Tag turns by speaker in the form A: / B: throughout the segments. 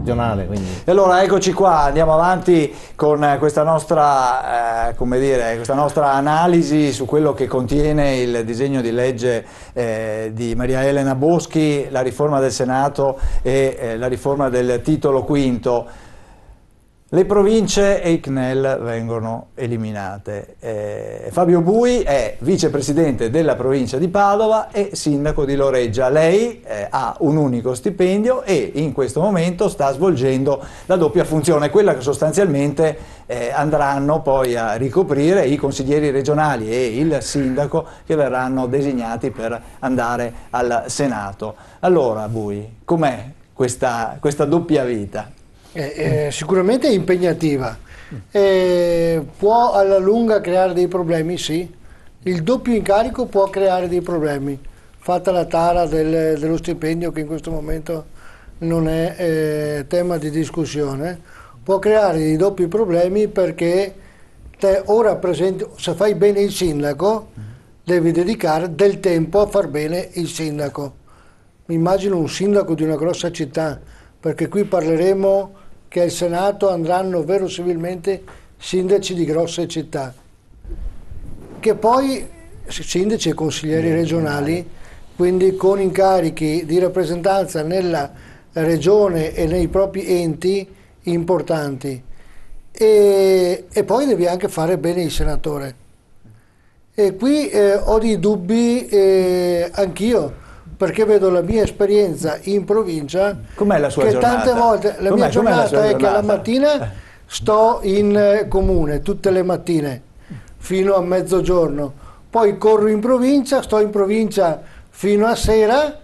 A: regionale. Quindi.
B: E allora eccoci qua, andiamo avanti con questa nostra, come dire, questa nostra analisi su quello che contiene il disegno di legge di Maria Elena Boschi, la riforma del Senato e la riforma del titolo quinto. Le province e i CNEL vengono eliminate. Fabio Bui è vicepresidente della provincia di Padova e sindaco di Loreggia. Lei ha un unico stipendio e in questo momento sta svolgendo la doppia funzione, quella che sostanzialmente andranno poi a ricoprire i consiglieri regionali e il sindaco che verranno designati per andare al Senato. Allora Bui, com'è questa doppia vita?
C: Sicuramente è impegnativa, può alla lunga creare dei problemi, sì, il doppio incarico può creare dei problemi, fatta la tara dello stipendio che in questo momento non è tema di discussione, può creare dei doppi problemi perché te ora presenti, se fai bene il sindaco devi dedicare del tempo a far bene il sindaco. Mi immagino un sindaco di una grossa città, perché qui parleremo che al Senato andranno verosimilmente sindaci di grosse città, che poi sindaci e consiglieri regionali, quindi con incarichi di rappresentanza nella regione e nei propri enti importanti, e poi devi anche fare bene il senatore. E qui ho dei dubbi anch'io, perché vedo la mia esperienza in provincia.
B: Com'è la sua giornata?
C: Tante volte la mia giornata è che la mattina sto in comune tutte le mattine fino a mezzogiorno, poi corro in provincia, sto in provincia fino a sera,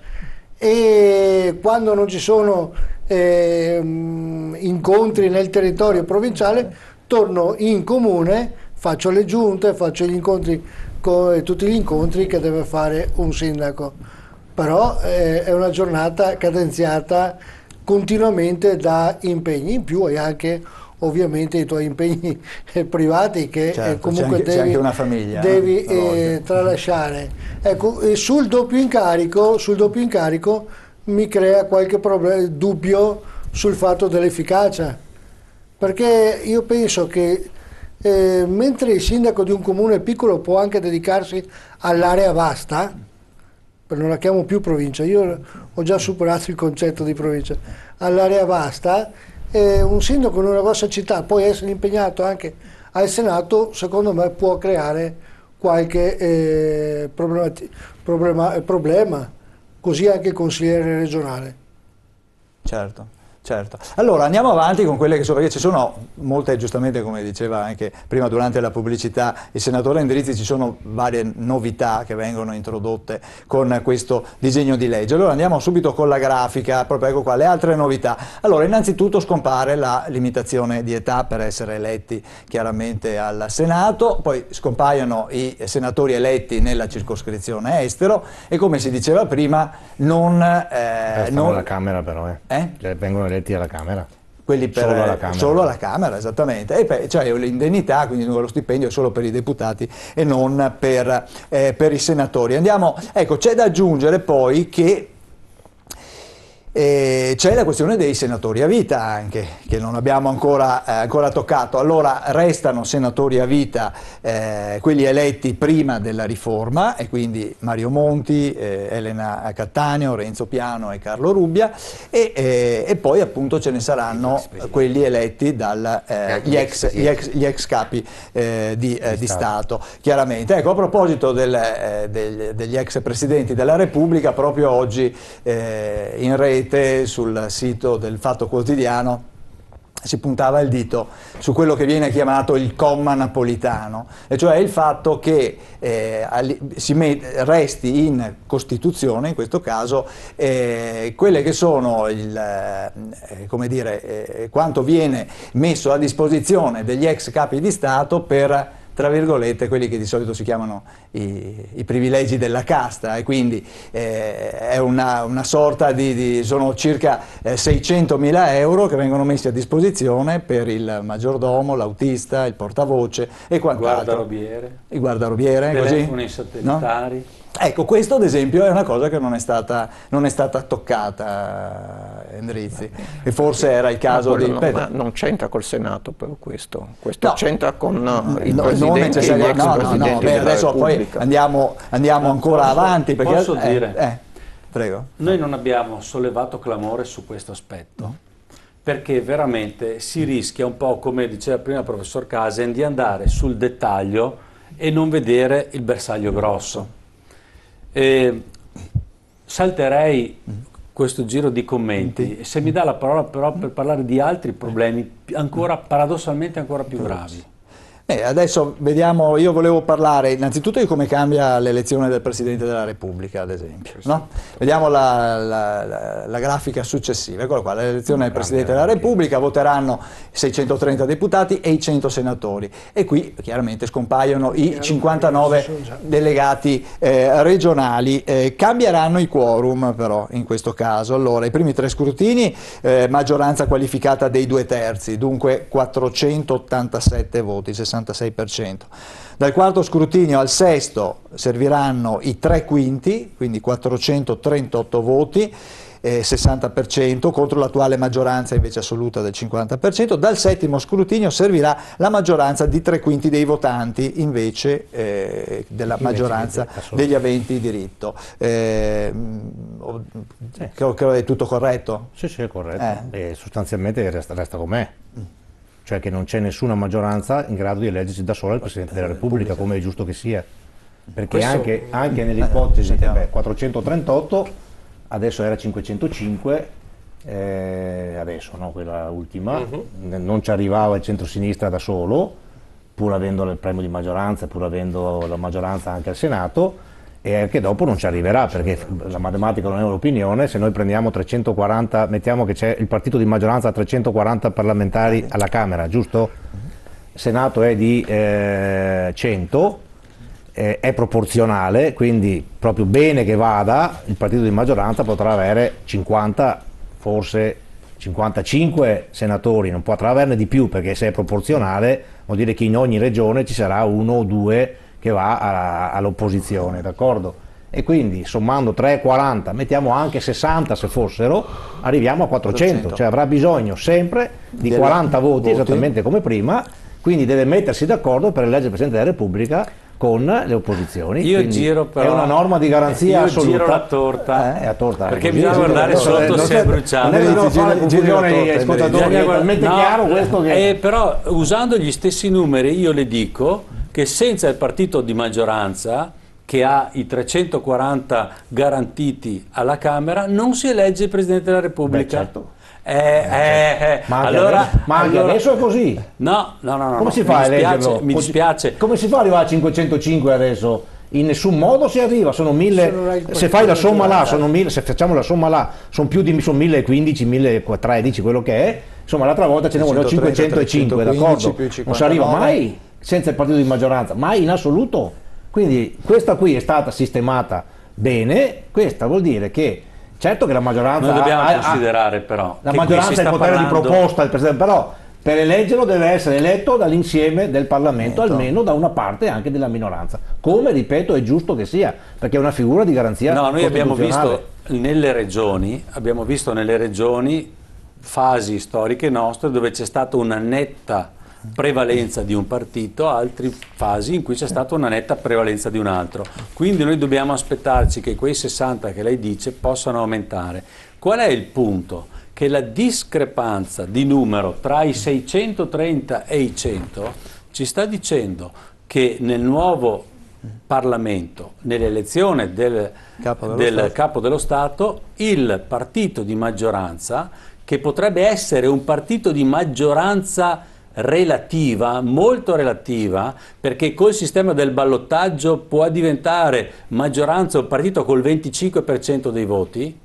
C: e quando non ci sono incontri nel territorio provinciale torno in comune, faccio le giunte, faccio gli incontri, tutti gli incontri che deve fare un sindaco. Però è una giornata cadenziata continuamente da impegni, in più hai anche ovviamente i tuoi impegni privati che
B: certo,
C: comunque
B: c'è anche una famiglia,
C: devi tralasciare. Ecco, sul doppio incarico mi crea qualche dubbio sul fatto dell'efficacia, perché io penso che mentre il sindaco di un comune piccolo può anche dedicarsi all'area vasta, non la chiamo più provincia, io ho già superato il concetto di provincia, all'area vasta, un sindaco in una grossa città può essere impegnato anche al Senato, secondo me può creare qualche problema, così anche il consigliere regionale.
B: Certo. Certo. Allora andiamo avanti con quelle che sono, perché ci sono molte, giustamente come diceva anche prima durante la pubblicità il senatore Endrizzi, ci sono varie novità che vengono introdotte con questo disegno di legge. Allora andiamo subito con la grafica, proprio ecco qua, le altre novità. Allora innanzitutto scompare la limitazione di età per essere eletti chiaramente al Senato, poi scompaiono i senatori eletti nella circoscrizione estero e come si diceva prima non
A: alla Camera però, cioè, vengono eletti alla Camera.
B: Quelli per, solo alla Camera, esattamente, e cioè l'indennità, quindi lo stipendio è solo per i deputati e non per i senatori. Andiamo, ecco, c'è da aggiungere poi che c'è la questione dei senatori a vita anche, che non abbiamo ancora toccato. Allora restano senatori a vita quelli eletti prima della riforma, e quindi Mario Monti, Elena Cattaneo, Renzo Piano e Carlo Rubbia, e poi appunto ce ne saranno quelli eletti dagli ex capi di Stato, chiaramente. Ecco, a proposito degli ex presidenti della Repubblica, proprio oggi in rete sul sito del Fatto Quotidiano si puntava il dito su quello che viene chiamato il comma napolitano, e cioè il fatto che resti in Costituzione, in questo caso, quelle che sono come dire, quanto viene messo a disposizione degli ex capi di Stato per, tra virgolette, quelli che di solito si chiamano i privilegi della casta, e quindi è una sorta sono circa 600.000 euro che vengono messi a disposizione per il maggiordomo, l'autista, il portavoce e quant'altro. Il guardarobiere,
D: telefoni satellitari. No?
B: Ecco, questo ad esempio è una cosa che non è stata toccata Endrizzi, e forse era il caso di...
D: non c'entra col Senato però questo
B: No,
D: c'entra con il
B: non
D: Presidente e gli ex Presidenti della
B: adesso
D: Repubblica.
B: poi andiamo ancora avanti, perché...
E: Posso dire?
B: Prego.
E: Noi non abbiamo sollevato clamore su questo aspetto, perché veramente si rischia un po', come diceva prima il professor Casen, di andare sul dettaglio e non vedere il bersaglio grosso. Salterei questo giro di commenti, se mi dà la parola però per parlare di altri problemi paradossalmente ancora più gravi.
B: Adesso vediamo, io volevo parlare innanzitutto di come cambia l'elezione del Presidente della Repubblica, ad esempio. No? Vediamo la grafica successiva, eccola qua, l'elezione del Presidente della Repubblica, voteranno 630 deputati e i 100 senatori, e qui chiaramente scompaiono i 59 delegati regionali. Cambieranno i quorum però in questo caso. Allora, i primi 3 scrutini, maggioranza qualificata dei 2/3, dunque 487 voti, 66%. Dal quarto scrutinio al sesto serviranno i 3/5, quindi 438 voti, 60% contro l'attuale maggioranza invece assoluta del 50%. Dal settimo scrutinio servirà la maggioranza di 3/5 dei votanti invece della maggioranza degli aventi diritto. Credo che è tutto corretto?
A: Sì, è corretto. E sostanzialmente resta com'è. Cioè che non c'è nessuna maggioranza in grado di eleggersi da sola il Presidente della Repubblica, come è giusto che sia. Perché anche nell'ipotesi 438, adesso era 505, adesso no, quella ultima, non ci arrivava il centro-sinistra da solo, pur avendo il premio di maggioranza, pur avendo la maggioranza anche al Senato, e anche dopo non ci arriverà, perché la matematica non è un'opinione. Se noi prendiamo 340, mettiamo che c'è il partito di maggioranza a 340 parlamentari alla Camera, giusto? Il Senato è di 100, è proporzionale, quindi proprio bene che vada, il partito di maggioranza potrà avere 50, forse 55 senatori, non potrà averne di più, perché se è proporzionale vuol dire che in ogni regione ci sarà 1 o 2 che va all'opposizione, d'accordo? E quindi sommando 3, 40, mettiamo anche 60 se fossero, arriviamo a 400, cioè avrà bisogno sempre di 40 voti, esattamente come prima, quindi deve mettersi d'accordo per eleggere il Presidente della Repubblica con le opposizioni. È una norma di garanzia assoluta.
E: Giro la torta,
A: è a torta,
E: perché bisogna guardare sotto se è bruciato.
A: Non devo fare confusione agli ascoltatori, è talmente chiaro questo che...
E: Però usando gli stessi numeri io le dico che senza il partito di maggioranza, che ha i 340 garantiti alla Camera, non si elegge il Presidente della Repubblica.
A: Ma anche adesso è così.
E: No.
A: Come si fa a eleggerlo?
E: Mi dispiace.
A: Come si fa ad arrivare a 505 adesso? In nessun modo si arriva, sono 1000, se fai la somma là, sono 1000, se facciamo la somma là, sono 1015, 1013, quello che è, insomma l'altra volta ce ne vogliono 505, d'accordo? Non si arriva mai senza il partito di maggioranza, mai in assoluto. Quindi questa qui è stata sistemata bene, questa vuol dire che certo che la maggioranza...
E: Noi dobbiamo considerare però...
A: La maggioranza ha il potere di proposta, il Presidente, però per eleggerlo deve essere eletto dall'insieme del Parlamento, almeno da una parte anche della minoranza, come ripeto è giusto che sia, perché è una figura di garanzia
E: noi abbiamo
A: costituzionale.
E: Abbiamo visto nelle regioni fasi storiche nostre dove c'è stata una netta prevalenza di un partito, altre fasi in cui c'è stata una netta prevalenza di un altro. Quindi noi dobbiamo aspettarci che quei 60 che lei dice possano aumentare. Qual è il punto? Che la discrepanza di numero tra i 630 e i 100 ci sta dicendo che nel nuovo Parlamento, nell'elezione del Capo dello Stato, il partito di maggioranza, che potrebbe essere un partito di maggioranza relativa, molto relativa, perché col sistema del ballottaggio può diventare maggioranza un partito col 25% dei voti,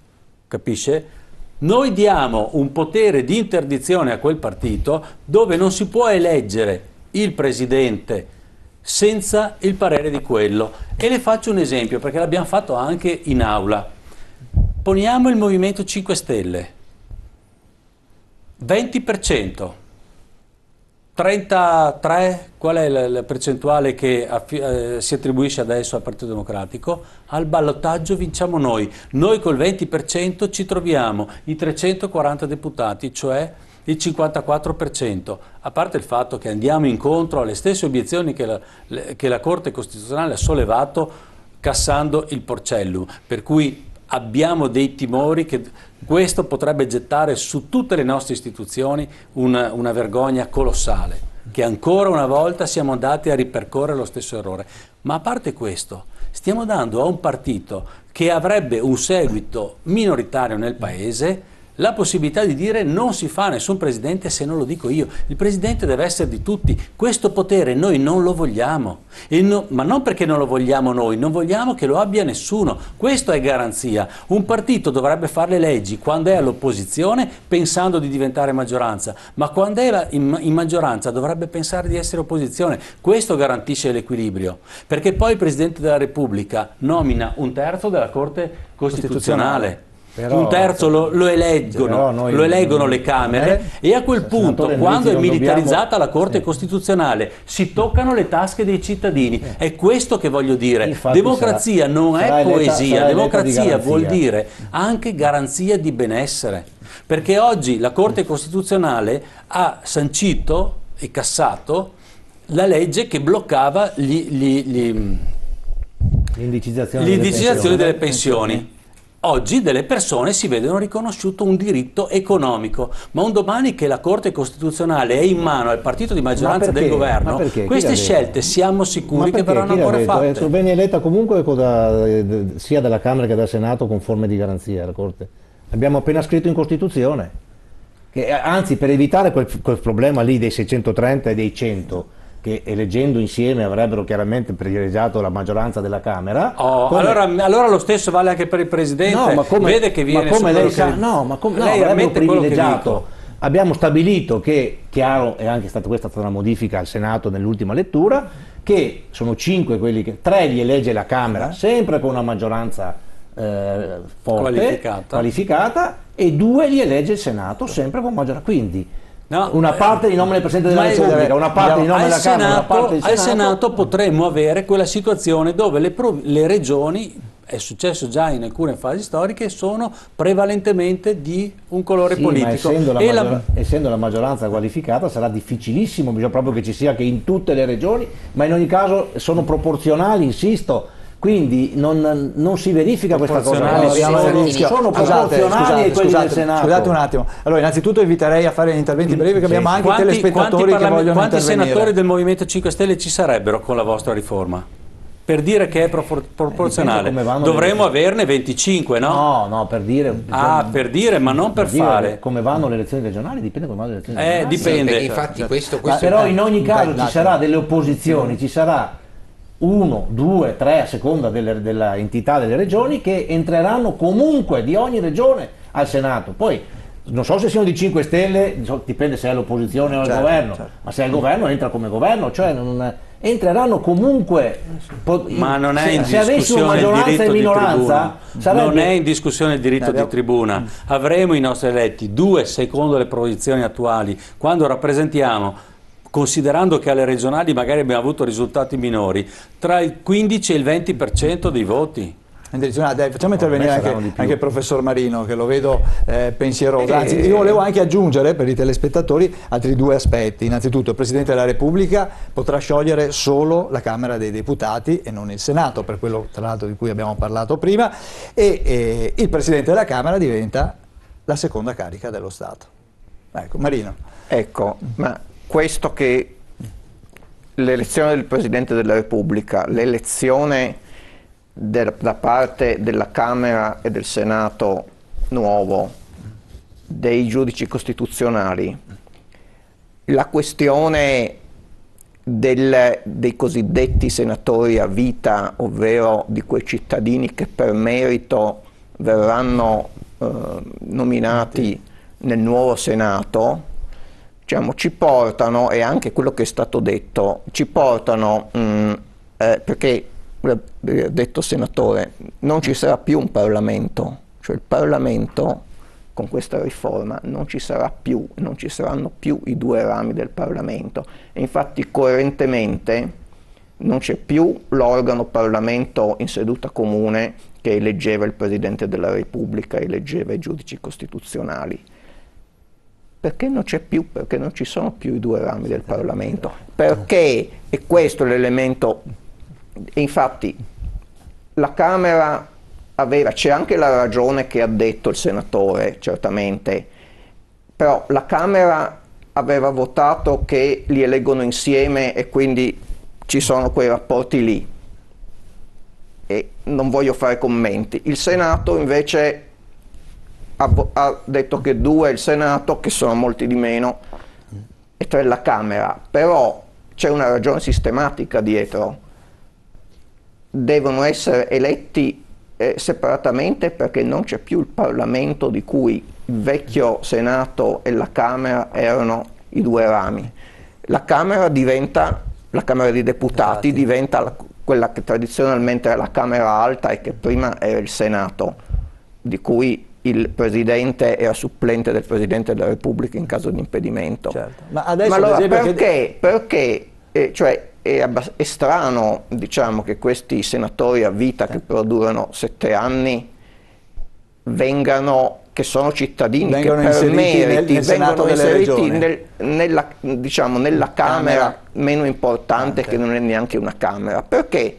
E: capisce? Noi diamo un potere di interdizione a quel partito dove non si può eleggere il presidente senza il parere di quello. E le faccio un esempio perché l'abbiamo fatto anche in aula. Poniamo il Movimento 5 Stelle, 20%. 33, qual è la percentuale che si attribuisce adesso al Partito Democratico? Al ballottaggio vinciamo noi. Noi col 20% ci troviamo i 340 deputati, cioè il 54%, a parte il fatto che andiamo incontro alle stesse obiezioni che la Corte Costituzionale ha sollevato cassando il Porcellum, per cui abbiamo dei timori che questo potrebbe gettare su tutte le nostre istituzioni una vergogna colossale, che ancora una volta siamo andati a ripercorrere lo stesso errore. Ma a parte questo, stiamo dando a un partito che avrebbe un seguito minoritario nel Paese la possibilità di dire non si fa nessun presidente se non lo dico io. Il presidente deve essere di tutti. Questo potere noi non lo vogliamo, ma non perché non lo vogliamo noi, non vogliamo che lo abbia nessuno. Questo è garanzia. Un partito dovrebbe fare le leggi quando è all'opposizione pensando di diventare maggioranza, ma quando è in maggioranza dovrebbe pensare di essere opposizione. Questo garantisce l'equilibrio, perché poi il Presidente della Repubblica nomina un terzo della Corte Costituzionale.
A: Però,
E: un terzo lo eleggono le Camere e a quel punto, quando è militarizzata la Corte Costituzionale, si toccano le tasche dei cittadini. È questo che voglio dire.
A: Infatti
E: democrazia non è poesia, democrazia vuol dire anche garanzia di benessere. Perché oggi la Corte Costituzionale ha sancito e cassato la legge che bloccava l'indicizzazione delle pensioni. Oggi delle persone si vedono riconosciuto un diritto economico, ma un domani che la Corte Costituzionale è in mano al partito di maggioranza del governo, queste scelte siamo sicuri che verranno ancora fatte.
A: Viene eletta comunque sia dalla Camera che dal Senato con forme di garanzia la Corte. Abbiamo appena scritto in Costituzione, che anzi per evitare quel problema lì dei 630 e dei 100, che eleggendo insieme avrebbero chiaramente privilegiato la maggioranza della Camera.
E: Allora lo stesso vale anche per il Presidente.
A: No, ma come,
E: vede che viene
A: ma come lei sa,
E: lei
A: avrebbero
E: privilegiato.
A: Abbiamo stabilito che, chiaro, è anche stata questa una modifica al Senato nell'ultima lettura, che sono 5 quelli che 3 li elegge la Camera, sempre con una maggioranza forte, qualificata, e 2 li elegge il Senato, sempre con maggioranza. Quindi una parte di nome del Presidente della Repubblica, una parte di nome della Camera, una parte del Senato.
E: Al Senato potremmo avere quella situazione dove le regioni, è successo già in alcune fasi storiche, sono prevalentemente di un colore politico.
A: Ma essendo la maggioranza qualificata sarà difficilissimo, bisogna proprio che ci sia che in tutte le regioni, ma in ogni caso sono proporzionali, insisto. Quindi non si verifica questa cosa. Sono proporzionali quelli del Senato.
B: Scusate un attimo. Allora, innanzitutto inviterei a fare gli interventi brevi, perché abbiamo anche telespettatori che vogliono intervenire.
E: Quanti senatori del Movimento 5 Stelle ci sarebbero con la vostra riforma? Per dire che è proporzionale. Dovremmo averne 25, no?
A: No, per dire.
E: Per dire, ma non per fare.
A: Come vanno le elezioni regionali? Dipende come vanno le elezioni regionali.
E: Dipende.
F: Sì, infatti questo
A: però in ogni caso ci sarà delle opposizioni, ci sarà 1, 2, 3 a seconda della entità delle regioni che entreranno comunque di ogni regione al Senato. Poi non so se siano di 5 Stelle, dipende se è l'opposizione o il governo, ma se è il governo entra come governo, cioè entreranno comunque.
E: Ma non è in
A: se avessimo maggioranza e minoranza
E: non è in discussione il diritto di tribuna. Avremo i nostri eletti 2 secondo le proiezioni attuali, quando rappresentiamo, considerando che alle regionali magari abbiamo avuto risultati minori, tra il 15 e il 20% dei voti.
B: Facciamo intervenire anche il professor Marino, che lo vedo pensieroso. Anzi, io volevo anche aggiungere per i telespettatori altri 2 aspetti. Innanzitutto, il Presidente della Repubblica potrà sciogliere solo la Camera dei Deputati e non il Senato, per quello tra l'altro di cui abbiamo parlato prima, e il Presidente della Camera diventa la seconda carica dello Stato. Ecco, Marino.
D: Ecco, ma questo che l'elezione del Presidente della Repubblica, l'elezione da parte della Camera e del Senato nuovo dei giudici costituzionali, la questione dei cosiddetti senatori a vita, ovvero di quei cittadini che per merito verranno nominati nel nuovo Senato, diciamo, ci portano, e anche quello che è stato detto, ci portano, perché, detto senatore, non ci sarà più un Parlamento, cioè il Parlamento con questa riforma non ci saranno più i due rami del Parlamento, e infatti coerentemente non c'è più l'organo Parlamento in seduta comune che eleggeva il Presidente della Repubblica, eleggeva i giudici costituzionali. Perché non c'è più? Perché non ci sono più i due rami del Parlamento. Perché, e questo è l'elemento, infatti la Camera c'è anche la ragione che ha detto il senatore, certamente, però la Camera aveva votato che li eleggono insieme e quindi ci sono quei rapporti lì. E non voglio fare commenti. Il Senato invece ha detto che 2 il Senato, che sono molti di meno, e 3 la Camera, però c'è una ragione sistematica dietro. Devono essere eletti separatamente perché non c'è più il Parlamento di cui il vecchio Senato e la Camera erano i 2 rami. La Camera dei Deputati diventa quella che tradizionalmente era la Camera Alta e che prima era il Senato, di cui il Presidente era supplente del Presidente della Repubblica in caso di impedimento.
B: Certo. Ma adesso,
D: ma allora
B: perché
D: cioè, è strano, diciamo, che questi senatori a vita che però durano 7 anni che sono cittadini,
B: vengono
D: che per meriti
B: nel Senato
D: vengono
B: delle
D: inseriti
B: Regioni.
D: nella Camera meno importante, che non è neanche una Camera, perché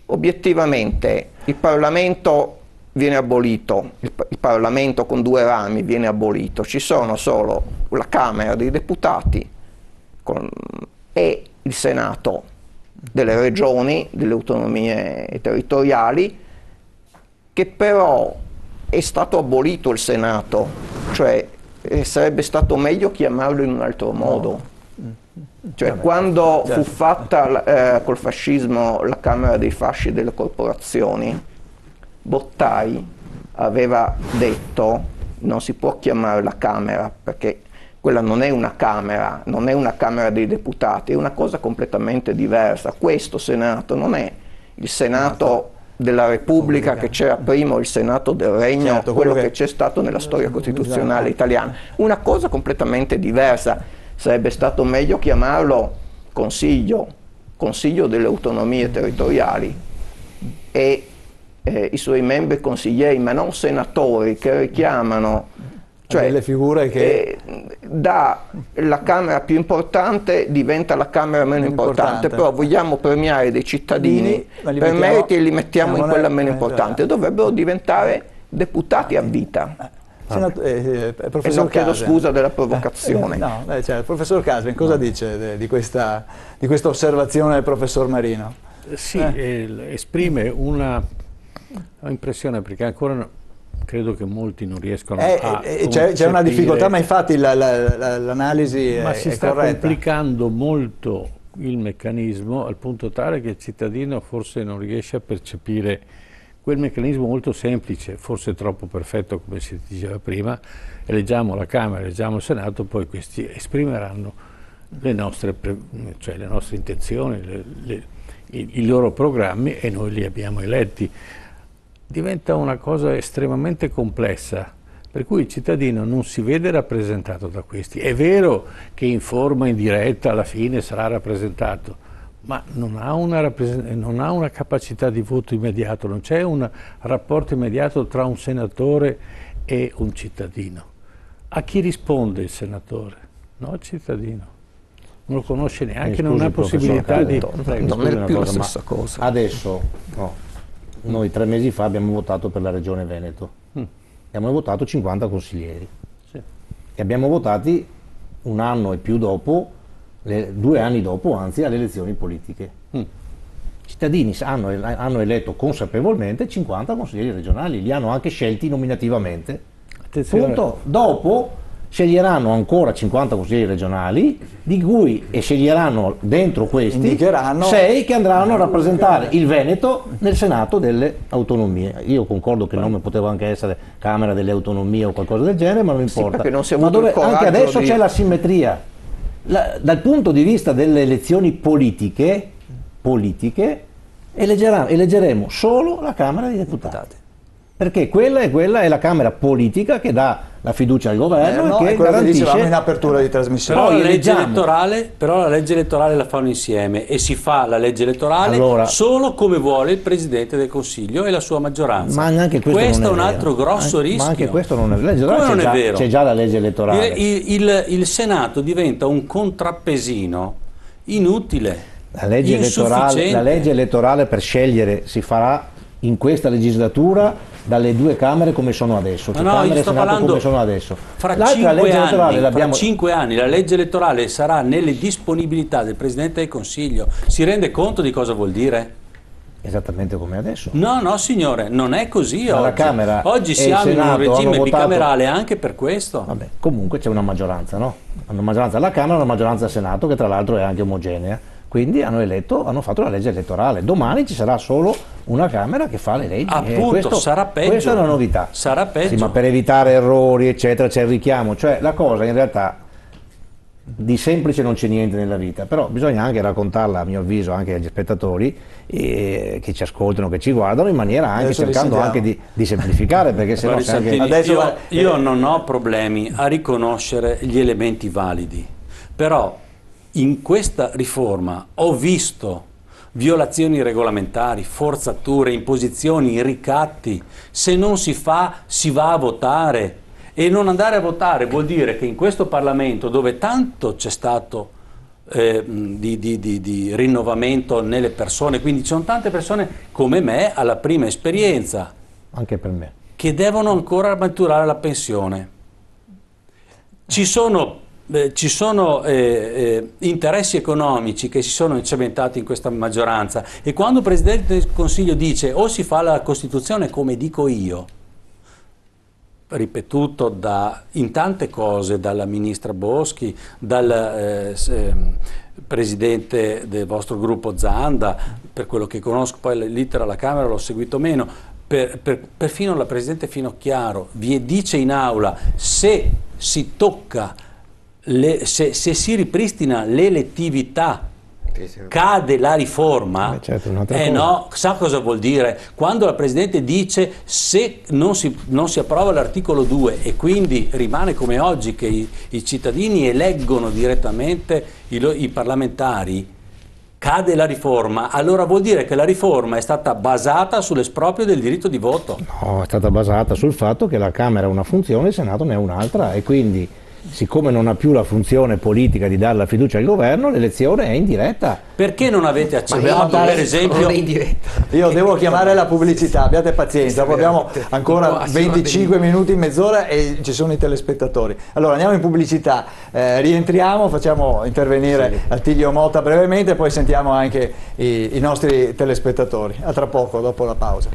D: obiettivamente il Parlamento viene abolito, il Parlamento con 2 rami viene abolito, ci sono solo la Camera dei Deputati e il Senato delle Regioni, delle autonomie territoriali, che però è stato abolito il Senato, cioè sarebbe stato meglio chiamarlo in un altro modo. Cioè, quando fu fatta col fascismo la Camera dei Fasci delle corporazioni, Bottai aveva detto non si può chiamare la Camera perché quella non è una Camera, non è una Camera dei Deputati, è una cosa completamente diversa. Questo Senato non è il Senato della Repubblica che c'era prima, o il Senato del Regno, certo, quello che c'è stato nella storia costituzionale italiana. Una cosa completamente diversa. Sarebbe stato meglio chiamarlo Consiglio delle autonomie territoriali, e i suoi membri consiglieri, ma non senatori, che richiamano, cioè
B: delle figure che
D: la Camera più importante diventa la Camera meno importante, però vogliamo premiare dei cittadini per meriti e li mettiamo in quella meno importante. Dovrebbero diventare deputati a vita.
B: Professor
D: chiedo scusa della provocazione.
B: Professor Casven, cosa dice di questa osservazione del professor Marino?
F: Sì, esprime una impressione, perché ancora credo che molti non riescono a
B: c'è una difficoltà, ma infatti l'analisi è corretta. Ma
F: si sta complicando molto il meccanismo, al punto tale che il cittadino forse non riesce a percepire quel meccanismo molto semplice, forse troppo perfetto, come si diceva prima. Eleggiamo la Camera, eleggiamo il Senato, poi questi esprimeranno le nostre intenzioni, i loro programmi, e noi li abbiamo eletti. Diventa una cosa estremamente complessa, per cui il cittadino non si vede rappresentato da questi. È vero che in forma indiretta alla fine sarà rappresentato, ma non ha una capacità di voto immediato, non c'è un rapporto immediato tra un senatore e un cittadino. A chi risponde il senatore? No, il cittadino. Non lo conosce neanche, non ha possibilità di...
D: Non è più la stessa cosa.
A: Adesso, noi 3 mesi fa abbiamo votato per la Regione Veneto. Abbiamo votato 50 consiglieri. Sì. E abbiamo votati un anno e più dopo, 2 anni dopo, anzi, alle elezioni politiche. I cittadini hanno eletto consapevolmente 50 consiglieri regionali, li hanno anche scelti nominativamente. Punto. Dopo sceglieranno ancora 50 consiglieri regionali, di cui sceglieranno dentro questi 6 che andranno a rappresentare il Veneto nel Senato delle Autonomie. Io concordo che il nome poteva anche essere Camera delle Autonomie o qualcosa del genere, ma non importa.
D: Non
A: ma dove anche adesso c'è la simmetria. Dal punto di vista delle elezioni politiche eleggeremo solo la Camera dei Deputati. Perché quella è la Camera politica che dà la fiducia al governo e che
B: quello che dicevamo in
A: garantisce.
B: apertura di trasmissione.
E: Però,
A: Poi
E: la legge elettorale la fanno insieme e si fa la legge elettorale
A: Allora,
E: solo come vuole il Presidente del Consiglio e la sua maggioranza.
A: ma anche questo
E: è
A: non
E: un
A: vero.
E: altro grosso rischio.
A: Ma anche questo non è vero. La legge
E: Come
A: elettorale
E: non è vero?
A: c'è già la legge elettorale.
E: Il Senato diventa un contrappesino inutile,
A: La legge
E: insufficiente.
A: elettorale per scegliere si farà in questa legislatura dalle due Camere come sono adesso,
E: No, io
A: Camera e
E: sto
A: Senato
E: parlando
A: come sono adesso.
E: fra
A: L'altra legge elettorale l'abbiamo...
E: 5 anni la legge elettorale sarà nelle disponibilità del Presidente del Consiglio. Si rende conto di cosa vuol dire?
A: Esattamente come adesso.
E: No, no signore, non è così
A: Ma
E: oggi.
A: la Camera
E: Oggi
A: e
E: siamo
A: il
E: in un
A: Senato
E: regime
A: hanno votato-
E: bicamerale anche per questo.
A: Vabbè, comunque c'è una maggioranza, no? Una maggioranza alla Camera e una maggioranza al Senato che tra l'altro è anche omogenea. Quindi hanno fatto la legge elettorale. Domani ci sarà solo una Camera che fa le leggi.
E: Appunto, sarà peggio.
A: Questa è una novità.
E: Sarà peggio.
A: Sì, ma per evitare errori, eccetera, c'è il richiamo. Cioè la cosa in realtà di semplice non c'è niente nella vita, però bisogna anche raccontarla, a mio avviso, anche agli spettatori che ci ascoltano, che ci guardano, in maniera anche
B: Adesso li
A: cercando
B: sentiamo.
A: anche di semplificare, perché se no
E: Guardi,
A: c'è anche...
E: Santini,
B: Adesso
E: io non ho problemi a riconoscere gli elementi validi, però in questa riforma ho visto violazioni regolamentari, forzature, imposizioni, ricatti. Se non si fa, si va a votare, e non andare a votare vuol dire che in questo Parlamento, dove tanto c'è stato di rinnovamento nelle persone, quindi ci sono tante persone come me alla prima esperienza
A: Anche per me.
E: che devono ancora maturare la pensione. Ci sono interessi economici che si sono cementati in questa maggioranza, e quando il Presidente del Consiglio dice o si fa la Costituzione come dico io, ripetuto in tante cose, dalla ministra Boschi, dal presidente del vostro gruppo Zanda, per quello che conosco, poi l'iter alla Camera l'ho seguito meno, perfino la Presidente Finocchiaro vi dice in aula: se si tocca, se si ripristina l'elettività, cade la riforma.
A: Certo, un'altra cosa.
E: No, sa cosa vuol dire? Quando la Presidente dice se non si approva l'articolo 2 e quindi rimane come oggi che i cittadini eleggono direttamente i parlamentari, cade la riforma, allora vuol dire che la riforma è stata basata sull'esproprio del diritto di voto.
A: No, è stata basata sul fatto che la Camera ha una funzione, il Senato ne ha un'altra, e quindi siccome non ha più la funzione politica di dare la fiducia al governo, l'elezione è indiretta.
E: Perché non avete
B: dobbiamo
E: accettato,
B: andare-
E: per esempio,
D: Non è in diretta.
B: Io devo chiamare la pubblicità, abbiate pazienza, poi abbiamo ancora 25 minuti, mezz'ora e ci sono i telespettatori. Allora andiamo in pubblicità, rientriamo, facciamo intervenire Attilio Motta brevemente e poi sentiamo anche i nostri telespettatori. A tra poco, dopo la pausa.